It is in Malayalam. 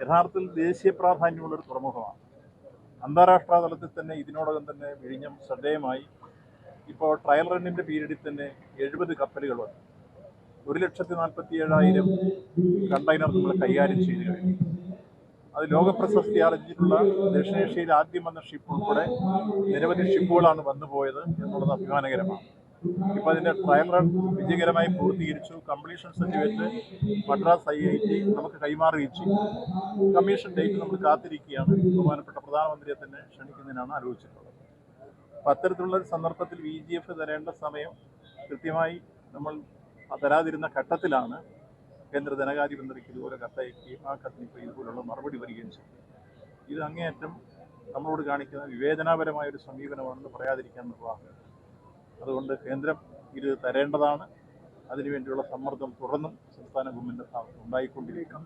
യഥാർത്ഥത്തിൽ ദേശീയ പ്രാധാന്യമുള്ളൊരു തുറമുഖമാണ്. അന്താരാഷ്ട്ര തലത്തിൽ തന്നെ ഇതിനോടകം തന്നെ വിഴിഞ്ഞം ശ്രദ്ധേയമായി. ഇപ്പോൾ ട്രയൽ റണ്ണിൻ്റെ പീരീഡിൽ തന്നെ 70 കപ്പലുകൾ വന്നു. 1,47,000 കണ്ടെയ്നർ നമ്മൾ കൈകാര്യം ചെയ്തു കഴിഞ്ഞു. അത് ലോകപ്രശസ്തി ആർജിച്ചിട്ടുള്ള ദക്ഷിണേഷ്യയിൽ ആദ്യം വന്ന ഷിപ്പ് ഉൾപ്പെടെ നിരവധി ഷിപ്പുകളാണ് വന്നുപോയത് എന്നുള്ളത് അഭിമാനകരമാണ്. ഇപ്പോൾ അതിൻ്റെ ട്രയൽ റൺ വിജയകരമായി പൂർത്തീകരിച്ചു. കംപ്ലീഷൻ സർട്ടിഫിക്കറ്റ് മദ്രാസ് IIT നമുക്ക് കൈമാറുകയും ചെയ്യും. കമ്മീഷൻ ഡേറ്റ് നമ്മൾ കാത്തിരിക്കുകയാണ്. ബഹുമാനപ്പെട്ട പ്രധാനമന്ത്രിയെ തന്നെ ക്ഷണിക്കുന്നതിനാണ് ആലോചിച്ചിട്ടുള്ളത്. അപ്പം അത്തരത്തിലുള്ള ഒരു സന്ദർഭത്തിൽ VGF തരേണ്ട സമയം കൃത്യമായി നമ്മൾ തരാതിരുന്ന ഘട്ടത്തിലാണ് കേന്ദ്ര ധനകാര്യ മന്ത്രിക്ക് ഇതുപോലെ കത്തയക്കുകയും ആ കത്തിന് ഇപ്പോൾ ഇതുപോലുള്ള മറുപടി വരികയും ചെയ്യും. ഇത് അങ്ങേയറ്റം നമ്മളോട് കാണിക്കുന്ന വിവേചനാപരമായൊരു സമീപനമാണെന്ന് പറയാതിരിക്കാൻ നിർവാഹം. അതുകൊണ്ട് കേന്ദ്രം ഇത് തരേണ്ടതാണ്. അതിനുവേണ്ടിയുള്ള സമ്മർദ്ദം തുടർന്നും സംസ്ഥാന ഗവൺമെൻറ് ഉണ്ടായിക്കൊണ്ടിരിക്കണം.